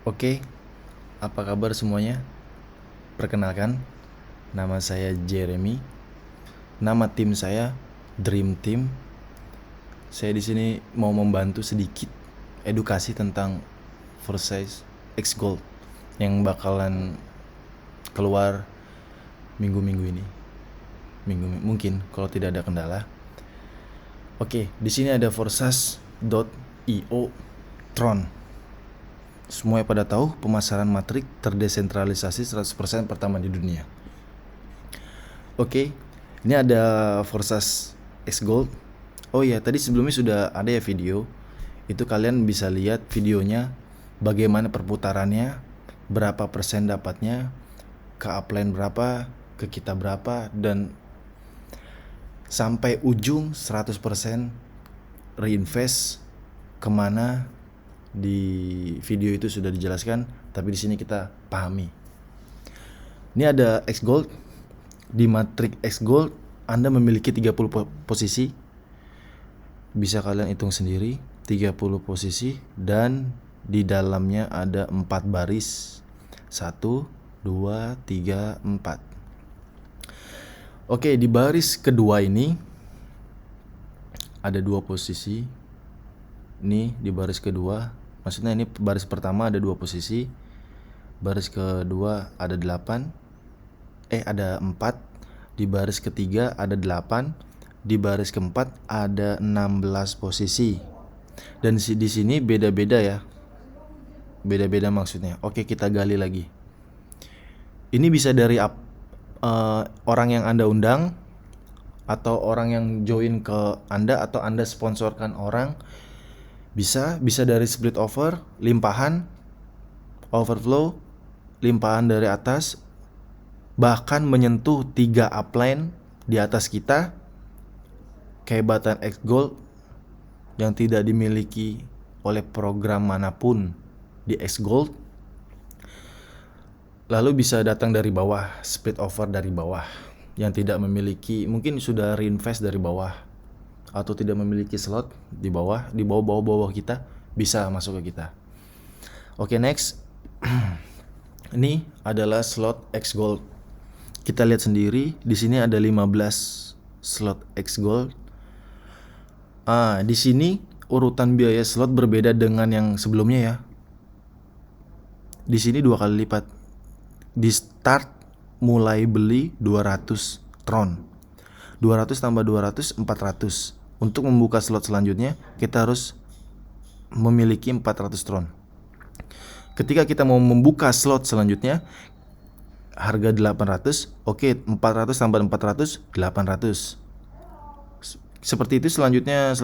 Oke, apa kabar semuanya? Perkenalkan, nama saya Jeremy. Nama tim saya Dream Team. Saya di sini mau membantu sedikit edukasi tentang Versailles X Gold yang bakalan keluar minggu-minggu ini. Mungkin kalau tidak ada kendala. Oke, di sini ada Forsage.io Tron. Semua pada tahu pemasaran matrik terdesentralisasi 100% pertama di dunia. Oke, ini ada Forsage X Gold. Oh iya, tadi sebelumnya sudah ada ya video. Itu kalian bisa lihat videonya, bagaimana perputarannya, berapa persen dapatnya, ke upline berapa, ke kita berapa, dan sampai ujung 100% reinvest kemana. Di video itu sudah dijelaskan, tapi di sini kita pahami. Ini ada X Gold. Di matrik X Gold Anda memiliki 30 posisi. Bisa kalian hitung sendiri, 30 posisi, dan di dalamnya ada 4 baris. 1, 2, 3, 4. Oke, di baris kedua ini ada 2 posisi. Ini di baris kedua. Maksudnya ini baris pertama ada 2 posisi. Baris kedua ada 4. Ada 4. Di baris ketiga ada 8. Di baris keempat ada 16 posisi. Dan di sini beda-beda ya. Beda-beda maksudnya. Oke, kita gali lagi. Ini bisa dari orang yang Anda undang, atau orang yang join ke Anda, atau Anda sponsorkan orang. Bisa dari split offer, limpahan, overflow, limpahan dari atas, bahkan menyentuh 3 upline di atas kita. Kehebatan X Gold yang tidak dimiliki oleh program manapun di X Gold. Lalu bisa datang dari bawah, split offer dari bawah, yang tidak memiliki, mungkin sudah reinvest dari bawah, atau tidak memiliki slot di bawah kita, bisa masuk ke kita. Oke, next. Ini adalah slot X Gold. Kita lihat sendiri, di sini ada 15 slot X Gold. Di sini urutan biaya slot berbeda dengan yang sebelumnya ya. Di sini 2 kali lipat. Di start mulai beli 200 Tron. 200 tambah 200, 400. Untuk membuka slot selanjutnya, kita harus memiliki 400 Tron. Ketika kita mau membuka slot selanjutnya, harga 800, oke, 400 tambah 400, 800. Seperti itu selanjutnya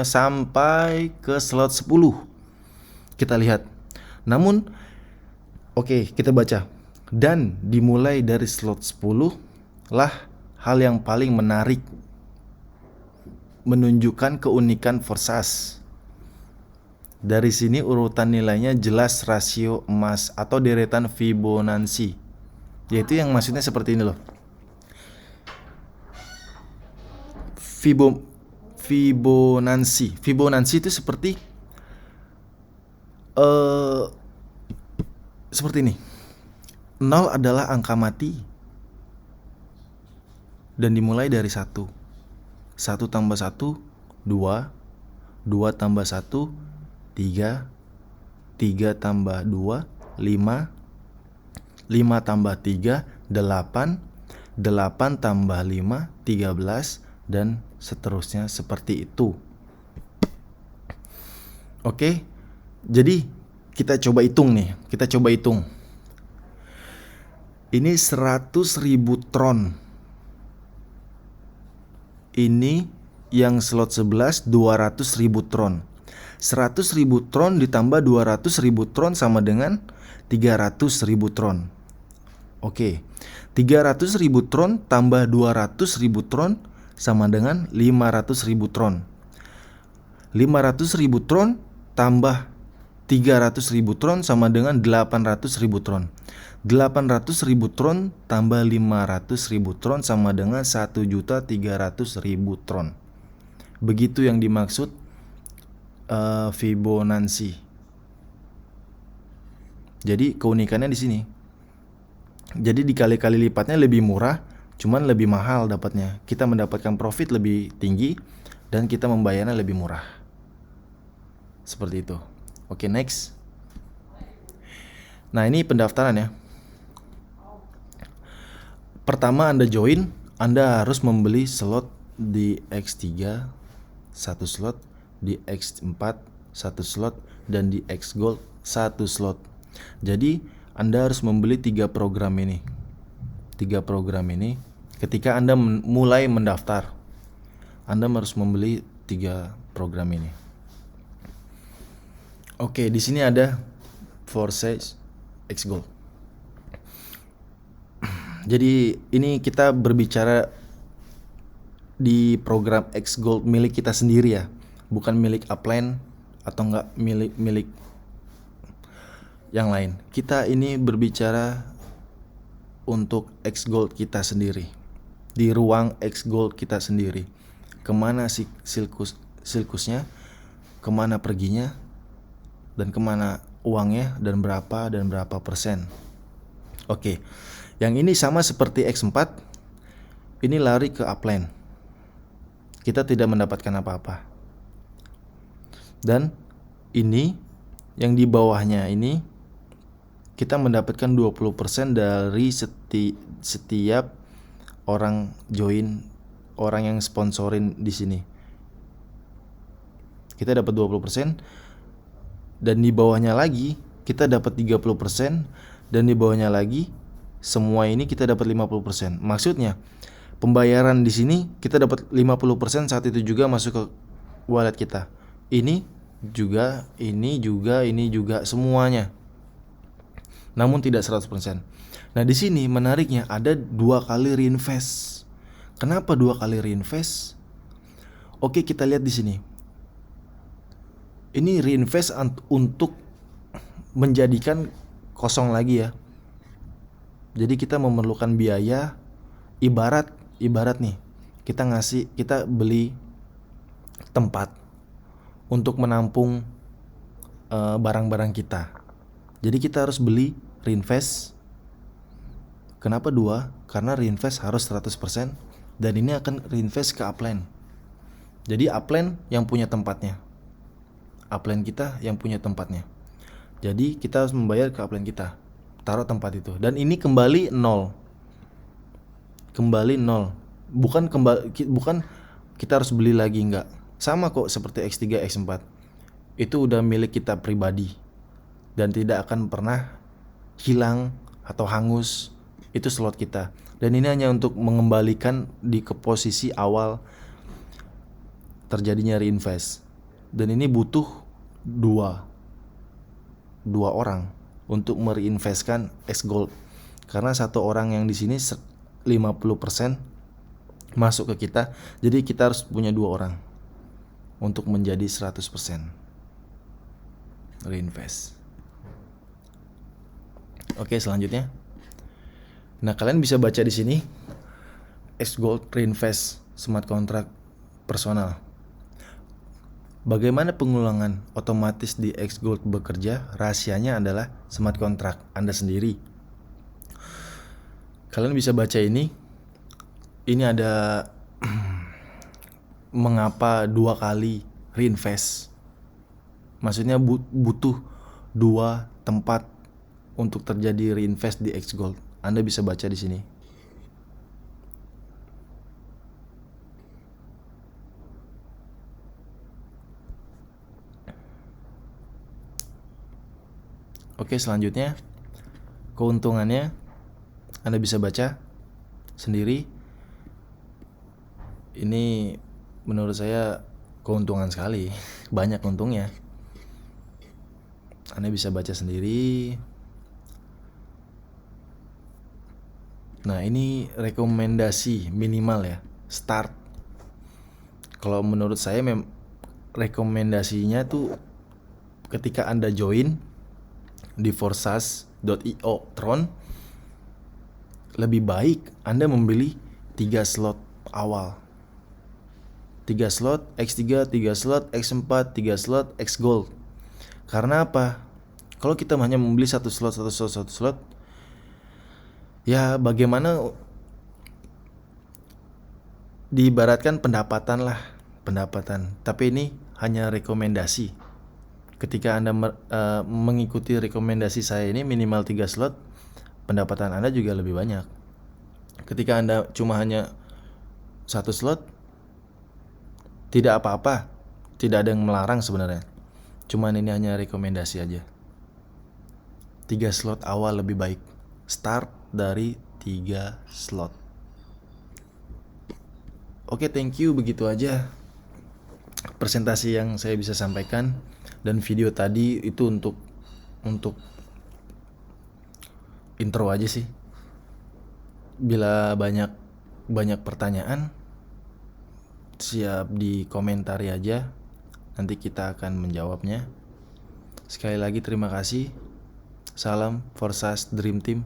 sampai ke slot 10. Kita lihat. Namun, oke, kita baca. Dan dimulai dari slot 10 lah hal yang paling menarik, menunjukkan keunikan Forsage. Dari sini urutan nilainya jelas rasio emas atau deretan Fibonacci. Yaitu yang maksudnya seperti ini loh. Fibonacci itu seperti ini. 0 adalah angka mati dan dimulai dari 1. 1 tambah 1, 2. 2 tambah 1, 3. 3 tambah 2, 5. 5 tambah 3, 8. 8 tambah 5, 13. Dan seterusnya seperti itu. Oke, jadi kita coba hitung nih. Ini 100.000 Tron. Ini yang slot 11 200.000 Tron. 100.000 Tron ditambah 200.000 Tron sama dengan 300.000 Tron. Oke, 300.000 Tron tambah 200.000 Tron sama dengan 500.000 Tron. 500.000 Tron tambah 300.000 Tron sama dengan 800.000 Tron. 800.000 Tron tambah 500.000 Tron sama dengan 1.300.000 Tron. Begitu yang dimaksud Fibonacci. Jadi keunikannya di sini. Jadi dikali-kali lipatnya lebih murah, cuman lebih mahal dapatnya. Kita mendapatkan profit lebih tinggi dan kita membayarnya lebih murah. Seperti itu. Oke, next. Nah, ini pendaftaran ya. Pertama Anda join, Anda harus membeli slot di X3 1 slot, di X4 1 slot, dan di X Gold 1 slot. Jadi Anda harus membeli 3 program ini. 3 program ini ketika Anda mulai mendaftar. Anda harus membeli 3 program ini. Oke, di sini ada Forsage X Gold. Jadi ini kita berbicara di program X Gold milik kita sendiri ya, bukan milik upline atau enggak milik yang lain. Kita ini berbicara untuk X Gold kita sendiri, di ruang X Gold kita sendiri. Kemana sih silkusnya, kemana perginya, dan kemana uangnya, dan berapa persen. Oke, yang ini sama seperti X4, ini lari ke upline. Kita tidak mendapatkan apa-apa. Dan ini yang di bawahnya ini kita mendapatkan 20% dari setiap orang join, orang yang sponsorin di sini. Kita dapat 20% dan di bawahnya lagi kita dapat 30% dan di bawahnya lagi semua ini kita dapat 50%. Maksudnya pembayaran di sini kita dapat 50% saat itu juga masuk ke wallet kita. Ini juga semuanya. Namun tidak 100%. Nah, di sini menariknya ada 2 kali reinvest. Kenapa 2 kali reinvest? Oke, kita lihat di sini. Ini reinvest untuk menjadikan kosong lagi ya. Jadi kita memerlukan biaya ibarat nih, kita beli tempat untuk menampung barang-barang kita. Jadi kita harus beli reinvest. Kenapa 2? Karena reinvest harus 100% dan ini akan reinvest ke upline. Jadi upline yang punya tempatnya. Upline kita yang punya tempatnya. Jadi kita harus membayar ke upline kita. Taruh tempat itu dan ini kembali 0. Bukan kita harus beli lagi, enggak. Sama kok seperti X3, X4. Itu udah milik kita pribadi dan tidak akan pernah hilang atau hangus. Itu slot kita. Dan ini hanya untuk mengembalikan ke posisi awal terjadinya reinvest. Dan ini butuh dua orang untuk mereinvestkan X Gold. Karena satu orang yang di sini 50% masuk ke kita. Jadi kita harus punya 2 orang untuk menjadi 100% reinvest. Oke, selanjutnya. Nah, kalian bisa baca di sini X Gold reinvest smart contract personal. Bagaimana pengulangan otomatis di X Gold bekerja? Rahasianya adalah smart contract Anda sendiri. Kalian bisa baca ini. Ini ada mengapa 2 kali reinvest. Maksudnya butuh 2 tempat untuk terjadi reinvest di X Gold. Anda bisa baca di sini. Oke, selanjutnya keuntungannya Anda bisa baca sendiri. Ini menurut saya keuntungan sekali, banyak untungnya. Anda bisa baca sendiri. Nah, ini rekomendasi minimal ya, start. Kalau menurut saya rekomendasinya tuh ketika Anda join di forsage.io Tron, lebih baik Anda membeli 3 slot awal. 3 slot X3, 3 slot X4, 3 slot X Gold. Karena apa? Kalau kita hanya membeli satu slot, ya bagaimana diibaratkan pendapatan. Tapi ini hanya rekomendasi. Ketika Anda mengikuti rekomendasi saya ini minimal 3 slot, pendapatan Anda juga lebih banyak. Ketika Anda cuma hanya 1 slot, tidak apa-apa, tidak ada yang melarang sebenarnya. Cuman ini hanya rekomendasi aja. 3 slot awal lebih baik. Start dari 3 slot. Oke, thank you, begitu aja presentasi yang saya bisa sampaikan, dan video tadi itu untuk intro aja sih. Bila banyak pertanyaan, siap dikomentari aja, nanti kita akan menjawabnya. Sekali lagi terima kasih. Salam Forsas Dream Team.